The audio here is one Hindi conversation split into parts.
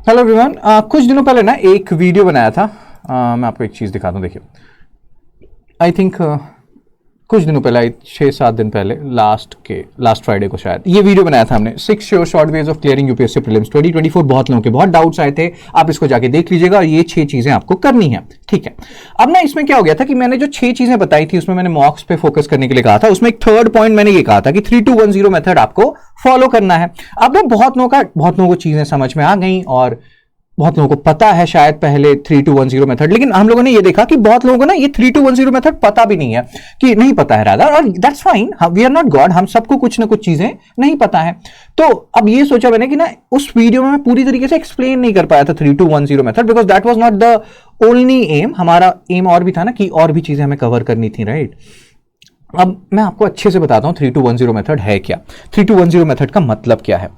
Hello everyone. कुछ दिनों पहले ना एक वीडियो बनाया था। मैं आपको एक चीज़ दिखाता हूँ। देखिए, आई थिंक कुछ दिनों पहले, 6-7 दिन पहले, लास्ट फ्राइडे को शायद ये वीडियो बनाया था हमने। 6 sure short ways of clearing UPSC prelims 2024। बहुत लोगों के बहुत डाउट्स आए थे, आप इसको जाके देख लीजिएगा और ये 6 चीजें आपको करनी है। ठीक है, अब ना इसमें क्या हो गया था कि मैंने जो 6 चीजें बताई थी उसमें मैंने मॉक्स पे फोकस करने के लिए कहा था। उसमें एक थर्ड पॉइंट मैंने ये कहा था कि 3210 मेथड आपको फॉलो करना है। अब ना बहुत लोगों को चीजें समझ में आ गई और बहुत लोगों को पता है शायद पहले 3210 मेथड, लेकिन हम लोगों ने ये देखा कि बहुत लोगों को ना ये 3210 मेथड पता भी नहीं है, कि नहीं पता है राधा, और that's fine, we are not God, हम सबको कुछ ना कुछ चीजें नहीं पता है। तो अब ये सोचा मैंने कि ना उस वीडियो में मैं पूरी तरीके से एक्सप्लेन नहीं कर पाया था 3210 method, because that was not the only aim. हमारा एम और भी था ना कि और भी चीजें हमें कवर करनी थी, राइट। अब मैं आपको अच्छे से बताता हूं 3210 मेथड है क्या, 3210 मेथड का मतलब क्या है।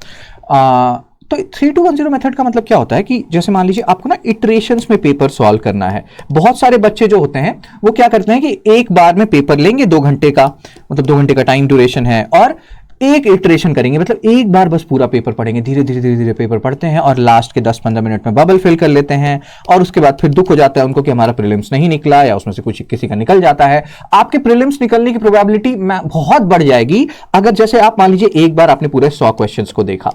तो 3210 मेथड का मतलब क्या होता है कि जैसे मान लीजिए आपको ना इटरेशंस में पेपर सॉल्व करना है। बहुत सारे बच्चे जो होते हैं वो क्या करते हैं कि एक बार में पेपर लेंगे 2 घंटे का, मतलब 2 घंटे का टाइम ड्यूरेशन है, और एक इटरेशन करेंगे, मतलब एक बार बस पूरा पेपर पढ़ेंगे, धीरे धीरे पेपर पढ़ते हैं और लास्ट के 10-15 मिनट में बबल फिल कर लेते हैं। और उसके बाद फिर दुख हो जाता है उनको कि हमारा प्रीलिम्स नहीं निकला, या उसमें से कुछ किसी का निकल जाता है। आपके प्रीलिम्स निकलने की प्रोबेबिलिटी बहुत बढ़ जाएगी अगर जैसे आप मान लीजिए एक बार आपने पूरे 100 क्वेश्चंस को देखा,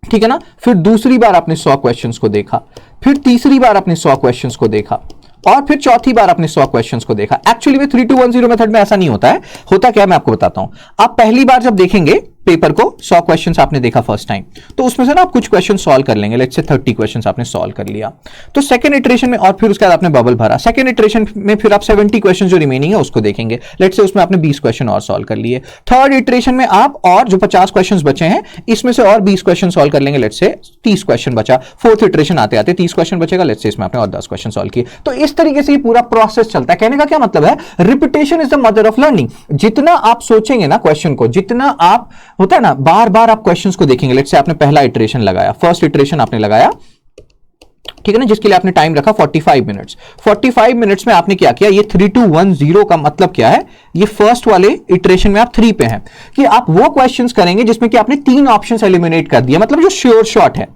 ठीक है ना, फिर दूसरी बार आपने 100 क्वेश्चंस को देखा, फिर तीसरी बार आपने 100 क्वेश्चंस को देखा, और फिर चौथी बार आपने 100 क्वेश्चंस को देखा। एक्चुअली में 3210 मेथड में ऐसा नहीं होता है। होता क्या है मैं आपको बताता हूं। आप पहली बार जब देखेंगे पेपर को, 100 क्वेश्चंस आपने देखा फर्स्ट टाइम, तो उसमें से ना आप कुछ क्वेश्चन सॉल्व कर लेंगे। लेट्स से 30 क्वेश्चंस आपने सॉल्व कर लिया, तो सेकंड इटरेशन में, और फिर उसके बाद आपने बबल भरा, सेकंड इटरेशन में फिर आप 70 क्वेश्चन जो रिमेनिंग है उसको देखेंगे। लेट्स से उसमें आपने 20 क्वेश्चन और सॉल्व कर लिए। थर्ड इटरेशन में आप और जो 50 क्वेश्चन बचे हैं इसमें से और 20 क्वेश्चन सॉल्व कर लेंगे। लेट्स से 30 क्वेश्चन बचा। फोर्थ इटरेशन आते आते 30 क्वेश्चन बचेगा। लेट्स से इसमें आपने और 10 क्वेश्चन सॉल्व किए। तो इस तरीके से ये पूरा प्रोसेस चलता है। कहने का क्या मतलब है, repetition is the mother of learning. जितना आप सोचेंगे ना क्वेश्चन को, जितना आप होता है ना बार बार आप क्वेश्चंस को देखेंगे। लेट्स से आपने पहला इटरेशन लगाया, फर्स्ट इटरेशन आपने लगाया, ठीक है ना, जिसके लिए आपने टाइम रखा 45 मिनट्स। 45 मिनट्स में आपने क्या किया, ये 3210 का मतलब क्या है, ये फर्स्ट वाले इटरेशन में आप 3 पे हैं कि आप वो क्वेश्चंस करेंगे जिसमें कि आपने 3 ऑप्शंस एलिमिनेट कर दिया, मतलब जो श्योर शॉट है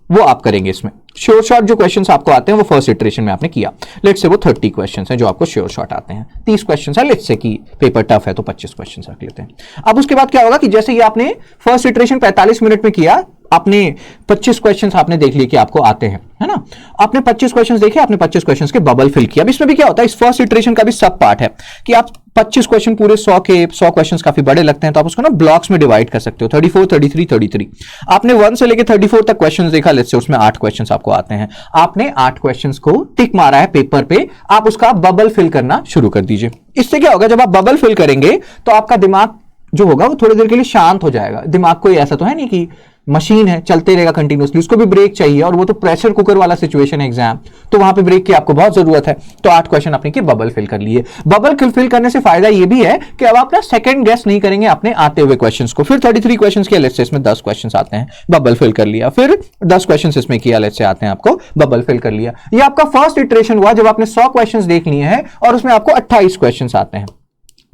वो आप करेंगे। इसमें श्योर शॉट जो क्वेश्चंस आपको आते हैं वो फर्स्ट इटरेशन में आपने किया। लेट्स से वो 30 क्वेश्चंस हैं जो आपको श्योर शॉट आते हैं, 30 क्वेश्चंस है। लेट्स से कि पेपर टफ है तो 25 क्वेश्चंस रख लेते हैं। अब उसके बाद क्या होगा कि जैसे ये आपने फर्स्ट इटरेशन 45 मिनट में किया, आपने 25 क्वेश्चंस आपने देख लिए कि आपको आते हैं, है ना। आपने 25 क्वेश्चंस देखे, आपने 25 क्वेश्चंस के बबल फिल किया। अब इसमें भी क्या होता है, इस फर्स्ट इटरेशन का भी सब पार्ट है कि आप 25 क्वेश्चन पूरे 100 क्वेश्चंस काफी बड़े लगते हैं, तो आप उसको ना ब्लॉक्स में डिवाइड कर सकते हो। 34, 33, 33। आपने 1 से लेके 34 तक क्वेश्चंस देखा, लेट्स से उसमें 8 क्वेश्चंस आपको आते हैं। आपने 8 क्वेश्चंस को टिक मारा है पेपर पे, आप उसका बबल फिल करना शुरू कर दीजिए। इससे क्या होगा, जब आप बबल फिल करेंगे तो आपका दिमाग जो होगा वो थोड़ी देर के लिए शांत हो जाएगा। दिमाग कोई ऐसा तो है नहीं कि मशीन है, चलते रहेगा कंटिन्यूअसली, उसको भी ब्रेक चाहिए, और वो तो प्रेशर कुकर वाला सिचुएशन है एग्जाम, तो वहां पे ब्रेक की आपको बहुत जरूरत है। तो 8 क्वेश्चन आपने के बबल फिल कर लिए। बबल फिल करने से फायदा ये भी है कि अब आप ना सेकंड गेस नहीं करेंगे अपने आते हुए क्वेश्चंस को। फिर 33 क्वेश्चंस किया, लेट्स से इसमें 10 क्वेश्चंस आते हैं, बबल फिल कर लिया। फिर 10 क्वेश्चंस इसमें किया, लेट्स से आते हैं आपको, बबल फिल कर लिया। ये आपका फर्स्ट इटरेशन हुआ जब आपने 100 क्वेश्चंस देख लिए हैं और उसमें आपको 28 क्वेश्चंस आते हैं,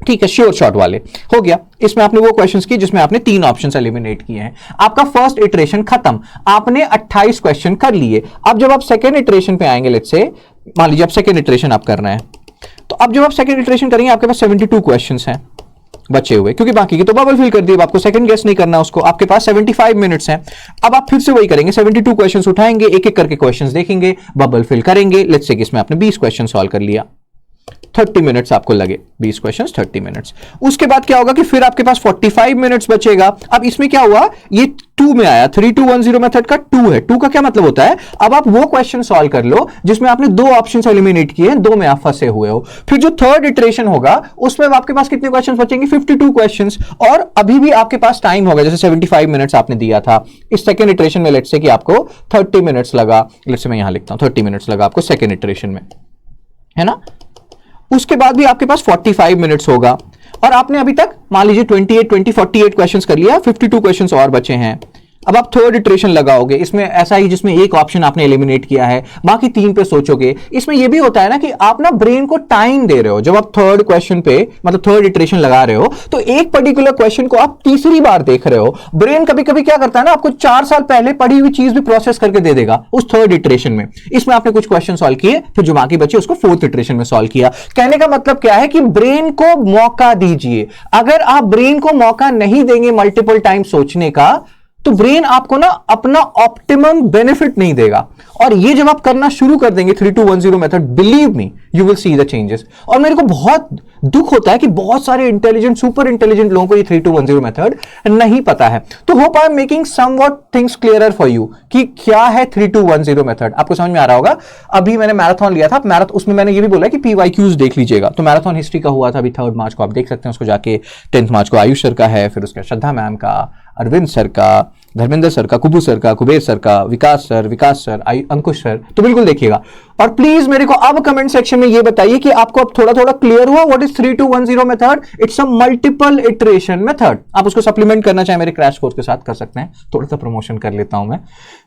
ठीक है, श्योर शॉट वाले हो गया। इसमें आपने वो क्वेश्चंस किए जिसमें आपने 3 ऑप्शंस एलिमिनेट किए हैं। आपका फर्स्ट इटरेशन खत्म, आपने 28 क्वेश्चन कर लिए। अब जब आप सेकंड इटरेशन पे आएंगे, लेट्स से मान लीजिए आप सेकंड इटरेशन आप कर रहे हैं, तो अब जब आप सेकंड इटरेशन करेंगे आपके पास 72 क्वेश्चंस हैं बचे हुए, क्योंकि बाकी के तो बबल फिल कर दिए, आपको सेकंड गेस नहीं करना उसको। आपके पास 75 मिनट्स हैं। अब आप फिर से वही करेंगे, 72 क्वेश्चंस उठाएंगे, एक एक करके क्वेश्चंस देखेंगे, बबल फिल करेंगे। लेट्स से कि इसमें आपने 20 क्वेश्चन सॉल्व कर लिया, 30 मिनट्स आपको लगे, 20 क्वेश्चंस 30 मिनट्स। उसके बाद क्या होगा कि फिर आपके पास 45 मिनट्स बचेगा। अब इसमें क्या हुआ, ये 2 में आया, 3210 मेथड का 2 है। 2 का क्या मतलब होता है, अब आप वो क्वेश्चन सॉल्व कर लो जिसमें आपने 2 ऑप्शंस एलिमिनेट किए हैं, 2 में आप फंसे हुए हो। फिर जो थर्ड इटरेशन होगा उसमें आपके पास कितने क्वेश्चंस बचेंगे, 52 क्वेश्चंस, और अभी भी आपके पास टाइम होगा, जैसे 75 मिनट्स आपने दिया था। इस सेकंड इटरेशन में लेट्स से कि आपको 30 मिनट्स लगा, लेट्स से मैं यहां लिखता हूं 30 मिनट्स लगा आपको सेकंड इटरेशन में, है ना। उसके बाद भी आपके पास 45 मिनट्स होगा, और आपने अभी तक मान लीजिए 48 क्वेश्चंस कर लिया, 52 क्वेश्चंस और बचे हैं। अब आप थर्ड इटरेशन लगाओगे, इसमें ऐसा ही जिसमें एक ऑप्शन आपने एलिमिनेट किया है, बाकी 3 पे सोचोगे। इसमें यह भी होता है ना कि आप ना ब्रेन को टाइम दे रहे हो। जब आप थर्ड क्वेश्चन पे मतलब थर्ड इटरेशन लगा रहे हो तो एक पर्टिकुलर क्वेश्चन को आप तीसरी बार देख रहे हो। ब्रेन कभी कभी क्या करता है ना, आपको 4 साल पहले पढ़ी हुई चीज भी प्रोसेस करके दे देगा उस थर्ड इटरेशन में। इसमें आपने कुछ क्वेश्चन सॉल्व किए, फिर जो बाकी बचे उसको फोर्थ इटरेशन में सॉल्व किया। कहने का मतलब क्या है कि ब्रेन को मौका दीजिए। अगर आप ब्रेन को मौका नहीं देंगे मल्टीपल टाइम सोचने का, तो ब्रेन आपको ना अपना ऑप्टिमम बेनिफिट नहीं देगा। और ये जब आप करना शुरू कर देंगे 3210 method, believe me you will see the changes. और मेरे को बहुत दुख होता है कि बहुत सारे इंटेलिजेंट, सुपर इंटेलिजेंट लोगों को ये 3210 मेथड नहीं पता है। तो hope I am making somewhat things clearer for you कि क्या है 3210 मेथड। आपको समझ में आ रहा होगा। अभी मैंने मैराथन लिया था, मैराथन उसमें मैंने ये भी बोला कि पीवाईक्यूज देख लीजिएगा। तो मैराथन हिस्ट्री का हुआ था अभी 3 मार्च को, आप देख सकते हैं उसको जाके। 10 मार्च को आयुष सर का है, फिर उसका श्रद्धा मैम का, अरविंद सर का, धर्मेंद्र सर का, कुबू सर का, कुबेर सर का, विकास सर, अंकुश सर। तो बिल्कुल देखिएगा। और प्लीज मेरे को अब कमेंट सेक्शन में ये बताइए कि आपको अब थोड़ा थोड़ा क्लियर हुआ what is 3210 method. It's a multiple iteration method. आप उसको सप्लीमेंट करना चाहे मेरे क्रैश कोर्स के साथ कर सकते हैं, थोड़ा सा प्रमोशन कर लेता हूं मैं।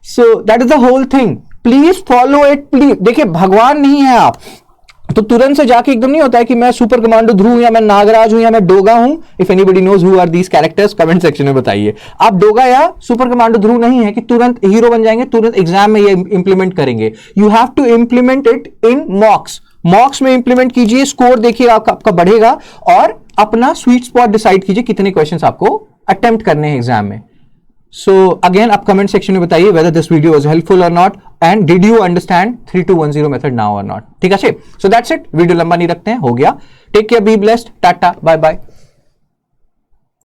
So that is the whole thing, please follow it please. देखिए भगवान नहीं है आप, तो तुरंत से जाके एकदम नहीं होता है कि मैं सुपर कमांडो ध्रुव या मैं नागराज हूं या मैं डोगा हूं। If anybody knows who are these characters, comment section में बताइए। आप डोगा या सुपर कमांडो ध्रुव नहीं है कि तुरंत हीरो बन जाएंगे, तुरंत एग्जाम में ये इंप्लीमेंट करेंगे। You have to implement it in mocks में इंप्लीमेंट कीजिए, स्कोर देखिए आपका बढ़ेगा, और अपना स्वीट स्पॉट डिसाइड कीजिए कितने क्वेश्चन आपको अटेम्प्ट करने हैं एग्जाम में। So again आप कमेंट सेक्शन में बताइए whether this video was helpful or not and did you understand 3210 method now or not। ठीक है, so that's it। वीडियो लंबा नहीं रखते हैं, हो गया। Take care, be blessed, tata, bye bye.